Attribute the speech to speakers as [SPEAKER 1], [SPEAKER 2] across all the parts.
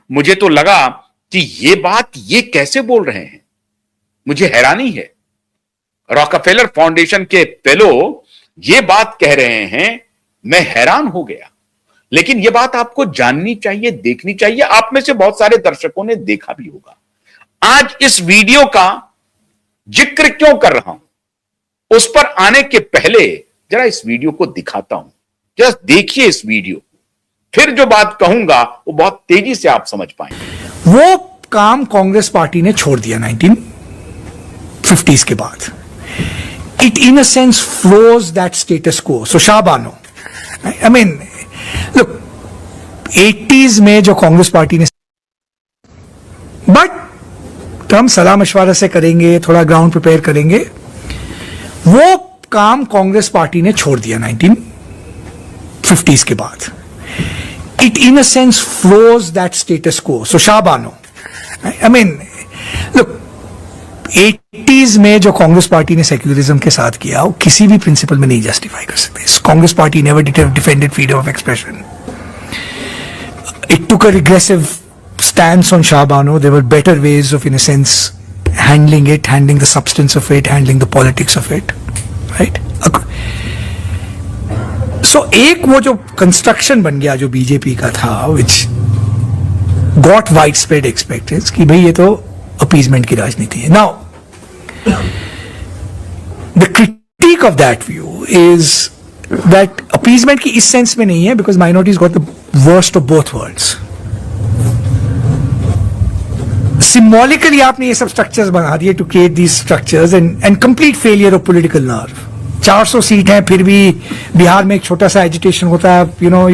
[SPEAKER 1] मुझे तो लगा कि ये कैसे बोल रहे हैं। मुझे हैरानी है। रॉकफेलर फाउंडेशन के फेलो ये बात कह रहे हैं, मैं हैरान हो गया। लेकिन यह बात आपको जाननी चाहिए, देखनी चाहिए। आप में से बहुत सारे दर्शकों ने देखा भी होगा। आज इस वीडियो का जिक्र क्यों कर रहा हूं, उस पर आने के पहले जरा इस वीडियो को दिखाता हूं। जरा देखिए इस वीडियो, फिर जो बात कहूंगा वो बहुत तेजी से आप समझ पाएंगे।
[SPEAKER 2] वो काम कांग्रेस पार्टी ने छोड़ दिया 1950s के बाद। It in a sense froze that status quo. So Shahbano, I mean, look, 80s में जो कांग्रेस पार्टी ने, बट हम सलाह मशवरा से करेंगे, थोड़ा ग्राउंड प्रिपेयर करेंगे, वो काम कांग्रेस पार्टी ने छोड़ दिया 1950s के बाद। It in a sense froze that status quo. So Shahbano, I mean, look, 80s में जो कांग्रेस पार्टी ने सेक्युलरिज्म के साथ किया वो किसी भी प्रिंसिपल में नहीं जस्टिफाई कर सकते। Congress party never defended freedom of expression. It took a regressive stance on Shah Bano. There were better ways of in a sense handling it, handling the substance of it, handling the politics of it, right. So एक वो जो construction बन गया जो BJP का था, which got wide spread expectance कि भाई ये तो अपीजमेंट की राजनीति है। Now the critic of that view is that appeasement की इस सेंस में नहीं है, because minorities got the worst of both worlds. Symbolically आपने ये सब स्ट्रक्चर्स बना दिए to create these structures and complete failure of political nerve. 400 seat हैं, फिर भी बिहार में एक छोटा सा एजिटेशन होता है, you know,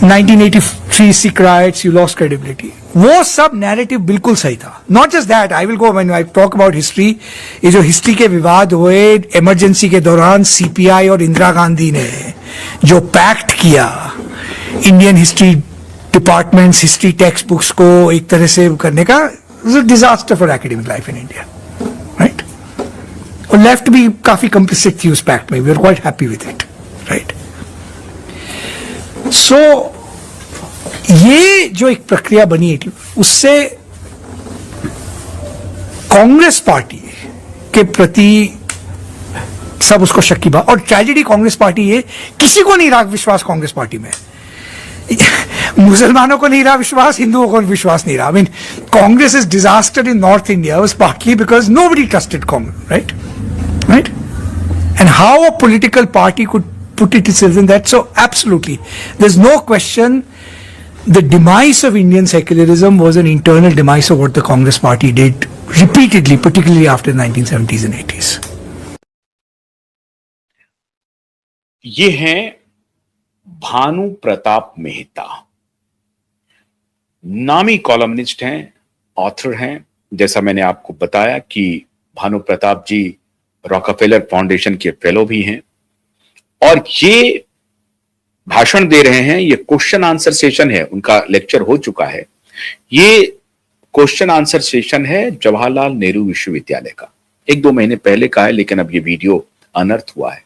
[SPEAKER 2] 1983 Sikh rights, you lost credibility. वो सब नैरेटिव बिल्कुल सही था। Not just that, I will go when I talk about history. ये जो हिस्ट्री के विवाद हुए इमरजेंसी के दौरान, सीपीआई और इंदिरा गांधी ने जो पैक्ट किया, Indian history departments, history text books को एक तरह से करने का, disaster for academic life in India, right. और लेफ्ट भी काफी कंप्लिसिट थी उस पैक्ट में। We are quite happy with it, right. So ये जो एक प्रक्रिया बनी है, उससे कांग्रेस पार्टी के प्रति सब उसको शक्की बा। और ट्रेजेडी कांग्रेस पार्टी ये, किसी को नहीं रहा विश्वास कांग्रेस पार्टी में। मुसलमानों को नहीं रहा विश्वास, हिंदुओं को विश्वास नहीं रहा। I mean, Congress is disaster in north India was partly because nobody trusted Congress, right, right. And how a political party could put itself in that. So absolutely, there's no question the demise of Indian secularism was an internal demise of what the Congress party did repeatedly, particularly after the 1970s and 80s.
[SPEAKER 1] ये हैं भानु प्रताप मेहता, नामी columnist हैं, author हैं। जैसा मैंने आपको बताया कि भानु प्रताप जी रॉकफेलर फाउंडेशन के फेलो भी हैं, और ये भाषण दे रहे हैं। ये क्वेश्चन आंसर सेशन है, उनका लेक्चर हो चुका है। ये क्वेश्चन आंसर सेशन है जवाहरलाल नेहरू विश्वविद्यालय का, 1-2 महीने पहले का है, लेकिन अब ये वीडियो अनर्थ हुआ है।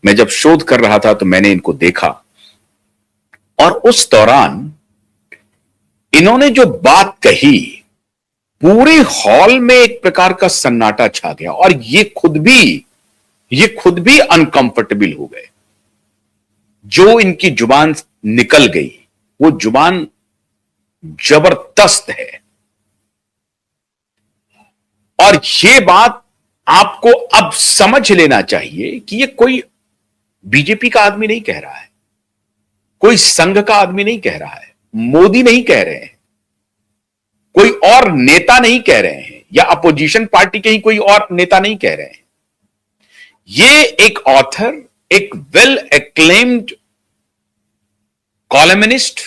[SPEAKER 1] मैं जब शोध कर रहा था तो मैंने इनको देखा, और उस दौरान इन्होंने जो बात कही, पूरे हॉल में एक प्रकार का सन्नाटा छा गया, और ये खुद भी अनकंफर्टेबल हो गए। जो इनकी जुबान निकल गई वो जुबान जबरदस्त है, और ये बात आपको अब समझ लेना चाहिए कि ये कोई बीजेपी का आदमी नहीं कह रहा है, कोई संघ का आदमी नहीं कह रहा है, मोदी नहीं कह रहे हैं, कोई और नेता नहीं कह रहे हैं, या अपोजिशन पार्टी के ही कोई और नेता नहीं कह रहे हैं। ये एक ऑथर, एक वेल एक्लेम्ड कॉलमनिस्ट,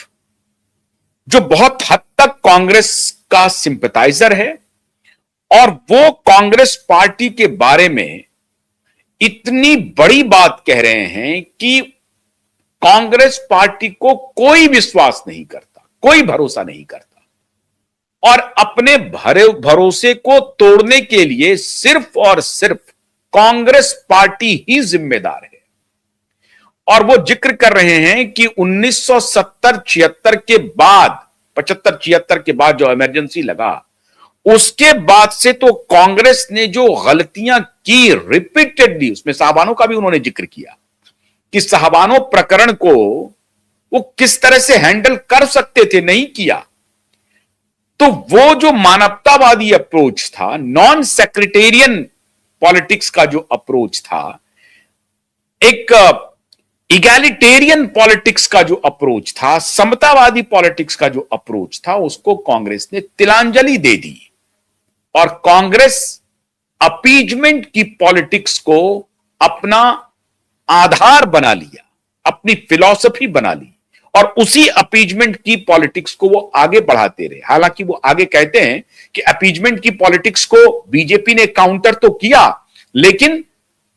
[SPEAKER 1] जो बहुत हद तक कांग्रेस का सिंपैथाइजर है, और वो कांग्रेस पार्टी के बारे में इतनी बड़ी बात कह रहे हैं कि कांग्रेस पार्टी को कोई विश्वास नहीं करता, कोई भरोसा नहीं करता, और अपने भरोसे को तोड़ने के लिए सिर्फ और सिर्फ कांग्रेस पार्टी ही जिम्मेदार है। और वो जिक्र कर रहे हैं कि 1970-76 के बाद, 75-76 के बाद जो इमरजेंसी लगा, उसके बाद से तो कांग्रेस ने जो गलतियां की रिपीटेडली, उसमें साहबानों का भी उन्होंने जिक्र किया कि साहबानों प्रकरण को वो किस तरह से हैंडल कर सकते थे, नहीं किया। तो वो जो मानवतावादी अप्रोच था, नॉन सेक्रेटेरियन पॉलिटिक्स का जो अप्रोच था, एक इगैलिटेरियन पॉलिटिक्स का जो अप्रोच था, समतावादी पॉलिटिक्स का जो अप्रोच था, उसको कांग्रेस ने तिलांजलि दे दी और कांग्रेस अपीजमेंट की पॉलिटिक्स को अपना आधार बना लिया, अपनी फिलॉसफी बना ली और उसी अपीजमेंट की पॉलिटिक्स को वो आगे बढ़ाते रहे। हालांकि वो आगे कहते हैं कि अपीजमेंट की पॉलिटिक्स को बीजेपी ने काउंटर तो किया, लेकिन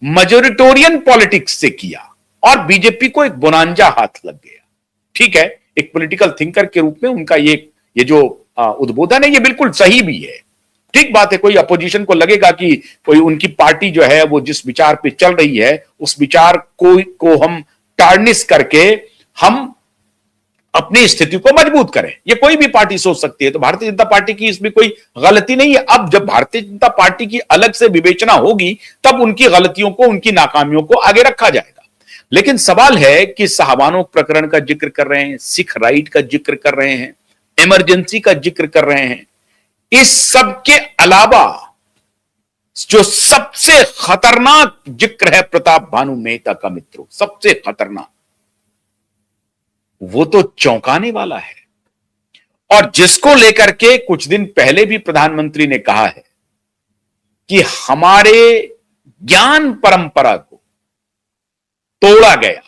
[SPEAKER 1] मेजोरिटोरियन पॉलिटिक्स से किया और बीजेपी को एक बोनांजा हाथ लग गया। ठीक है, एक पॉलिटिकल थिंकर के रूप में उनका ये जो उद्बोधन है, ये बिल्कुल सही भी है। ठीक बात है, कोई अपोजिशन को लगेगा कि कोई उनकी पार्टी जो है वो जिस विचार पे चल रही है, उस विचार को हम टार्निश करके हम अपनी स्थिति को मजबूत करें, ये कोई भी पार्टी सोच सकती है। तो भारतीय जनता पार्टी की इसमें कोई गलती नहीं है। अब जब भारतीय जनता पार्टी की अलग से विवेचना होगी, तब उनकी गलतियों को, उनकी नाकामियों को आगे रखा जाएगा। लेकिन सवाल है कि साहबानों प्रकरण का जिक्र कर रहे हैं, सिख राइट का जिक्र कर रहे हैं, इमरजेंसी का जिक्र कर रहे हैं। इस सब के अलावा जो सबसे खतरनाक जिक्र है प्रताप भानु मेहता का, मित्रों, सबसे खतरनाक, वो तो चौंकाने वाला है और जिसको लेकर के कुछ दिन पहले भी प्रधानमंत्री ने कहा है कि हमारे ज्ञान परंपरा को तोड़ा गया,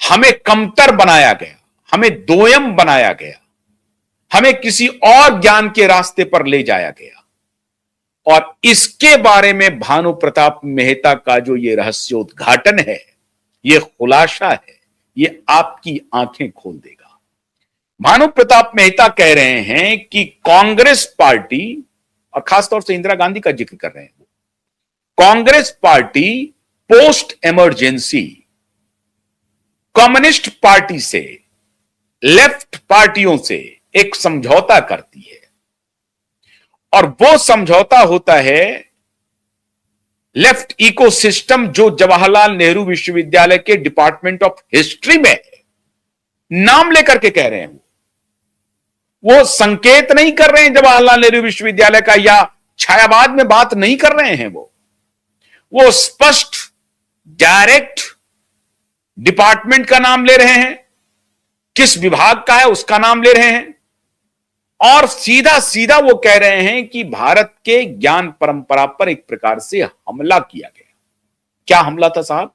[SPEAKER 1] हमें कमतर बनाया गया, हमें दोयम बनाया गया, हमें किसी और ज्ञान के रास्ते पर ले जाया गया। और इसके बारे में भानु प्रताप मेहता का जो ये रहस्योद्घाटन है, ये खुलासा है, ये आपकी आंखें खोल देगा। भानु प्रताप मेहता कह रहे हैं कि कांग्रेस पार्टी, और खासतौर से इंदिरा गांधी का जिक्र कर रहे हैं, Congress party post emergency communist party से, लेफ्ट पार्टियों से एक समझौता करती है और वो समझौता होता है लेफ्ट इकोसिस्टम जो जवाहरलाल नेहरू विश्वविद्यालय के डिपार्टमेंट ऑफ हिस्ट्री में है। नाम लेकर के कह रहे हैं, वो संकेत नहीं कर रहे हैं जवाहरलाल नेहरू विश्वविद्यालय का, या छायावाद में बात नहीं कर रहे हैं। वो स्पष्ट डायरेक्ट डिपार्टमेंट का नाम ले रहे हैं, किस विभाग का है उसका नाम ले रहे हैं और सीधा सीधा वो कह रहे हैं कि भारत के ज्ञान परंपरा पर एक प्रकार से हमला किया गया। क्या हमला था साहब?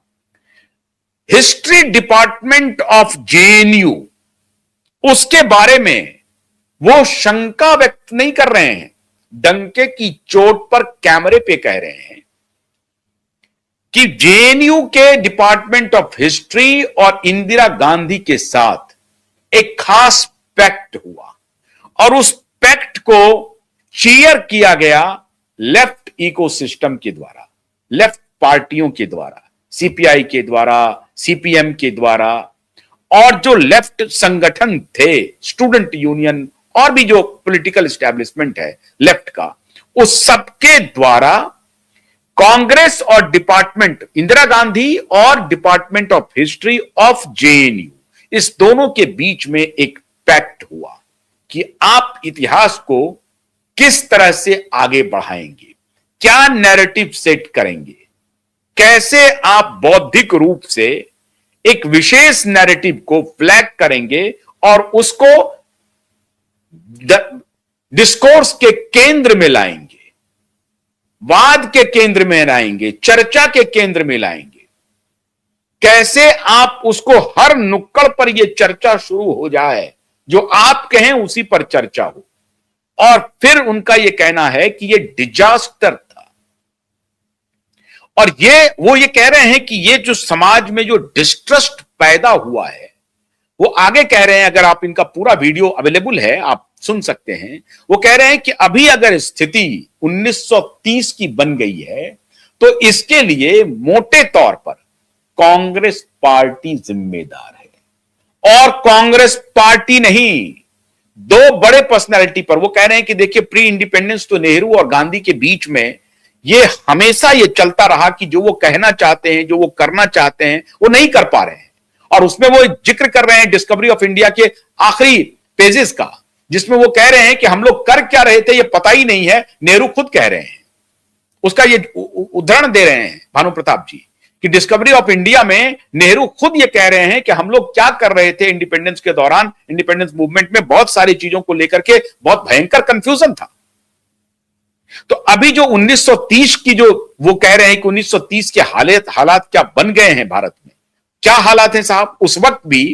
[SPEAKER 1] हिस्ट्री डिपार्टमेंट ऑफ जेएनयू, उसके बारे में वो शंका व्यक्त नहीं कर रहे हैं, डंके की चोट पर कैमरे पे कह रहे हैं कि जेएनयू के डिपार्टमेंट ऑफ हिस्ट्री और इंदिरा गांधी के साथ एक खास पैक्ट हुआ और उस पैक्ट को चीयर किया गया लेफ्ट इकोसिस्टम के द्वारा, लेफ्ट पार्टियों के द्वारा, सीपीआई के द्वारा, सीपीएम के द्वारा, और जो लेफ्ट संगठन थे, स्टूडेंट यूनियन और भी जो पॉलिटिकल एस्टेब्लिशमेंट है लेफ्ट का, उस सबके द्वारा कांग्रेस और डिपार्टमेंट, इंदिरा गांधी और department of history of JNU, इस दोनों के बीच में एक पैक्ट हुआ कि आप इतिहास को किस तरह से आगे बढ़ाएंगे, क्या नैरेटिव सेट करेंगे, कैसे आप बौद्धिक रूप से एक विशेष नैरेटिव को फ्लैग करेंगे और उसको डिस्कोर्स के केंद्र में लाएंगे, वाद के केंद्र में लाएंगे, चर्चा के केंद्र में लाएंगे। कैसे आप उसको हर नुक्कड़ पर यह चर्चा शुरू हो जाए, जो आप कहें उसी पर चर्चा हो। और फिर उनका यह कहना है कि यह डिजास्टर था और वो ये कह रहे हैं कि ये जो समाज में जो डिस्ट्रस्ट पैदा हुआ है, वो आगे कह रहे हैं, अगर आप इनका पूरा वीडियो अवेलेबल है आप सुन सकते हैं, वो कह रहे हैं कि अभी अगर स्थिति 1930 की बन गई है तो इसके लिए मोटे तौर पर कांग्रेस पार्टी जिम्मेदार है और कांग्रेस पार्टी नहीं। दो बड़े पर्सनैलिटी पर वो कह रहे हैं कि देखिए प्री इंडिपेंडेंस तो नेहरू और गांधी के बीच में ये हमेशा ये चलता रहा कि जो वो कहना चाहते हैं, जो वो करना चाहते हैं, वो नहीं कर पा रहे हैं। और उसमें वो जिक्र कर रहे हैं डिस्कवरी ऑफ इंडिया के आखिरी पेजेस का, जिसमें वो कह रहे हैं कि हम लोग कर क्या रहे थे ये पता ही नहीं है। नेहरू खुद कह रहे हैं, उसका ये उदाहरण दे रहे हैं भानु प्रताप जी कि डिस्कवरी ऑफ इंडिया में नेहरू खुद ये कह रहे हैं कि हम लोग क्या कर रहे थे इंडिपेंडेंस के दौरान। इंडिपेंडेंस मूवमेंट में बहुत सारी चीजों को लेकर के बहुत भयंकर कंफ्यूजन था। तो अभी जो 1930 की जो वो कह रहे हैं कि 1930 के हालात क्या बन गए हैं भारत में, क्या हालात हैं साहब। उस वक्त भी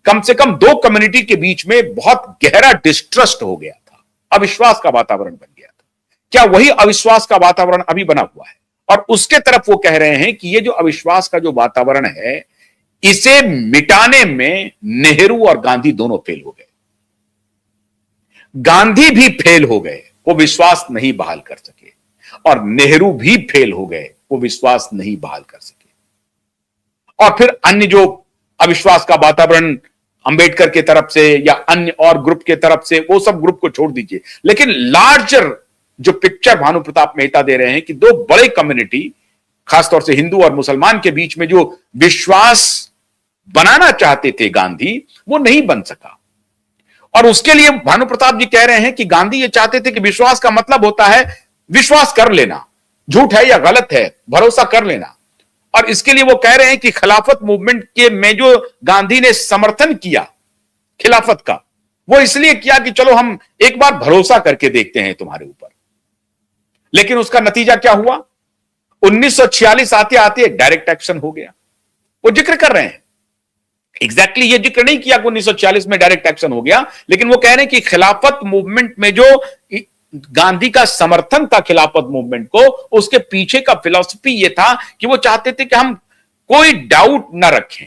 [SPEAKER 1] कम से कम दो कम्युनिटी के बीच में बहुत गहरा डिस्ट्रस्ट हो गया था, अविश्वास का वातावरण बन गया था। क्या वही अविश्वास का वातावरण अभी बना हुआ है? और उसके तरफ वो कह रहे हैं कि ये जो अविश्वास का जो वातावरण है, इसे मिटाने में नेहरू और गांधी दोनों फेल हो गए। गांधी भी फेल हो गए, वो विश्वास नहीं बहाल कर सके, और नेहरू भी फेल हो गए, वो विश्वास नहीं बहाल कर सके। और फिर अन्य जो अविश्वास का वातावरण अंबेडकर के तरफ से या अन्य और ग्रुप के तरफ से, वो सब ग्रुप को छोड़ दीजिए, लेकिन लार्जर जो पिक्चर भानु प्रताप मेहता दे रहे हैं कि दो बड़े कम्युनिटी, खासतौर से हिंदू और मुसलमान के बीच में जो विश्वास बनाना चाहते थे गांधी, वो नहीं बन सका। और उसके लिए भानु प्रताप जी कह रहे हैं कि गांधी ये चाहते थे कि विश्वास का मतलब होता है विश्वास कर लेना, झूठ है या गलत है, भरोसा कर लेना। और इसके लिए वो कह रहे हैं कि खिलाफत मूवमेंट के में जो गांधी ने समर्थन किया खिलाफत का, वो इसलिए किया कि चलो हम एक बार भरोसा करके देखते हैं तुम्हारे ऊपर। लेकिन उसका नतीजा क्या हुआ? 1946 आते आते डायरेक्ट एक्शन हो गया। वो जिक्र कर रहे हैं, एग्जैक्टली ये जिक्र नहीं किया कि 1946 में डायरेक्ट एक्शन हो गया, लेकिन वो कह रहे हैं कि खिलाफत मूवमेंट में जो गांधी का समर्थन था खिलाफत मूवमेंट को, उसके पीछे का फिलॉसफी ये था कि वो चाहते थे कि हम कोई डाउट ना रखें,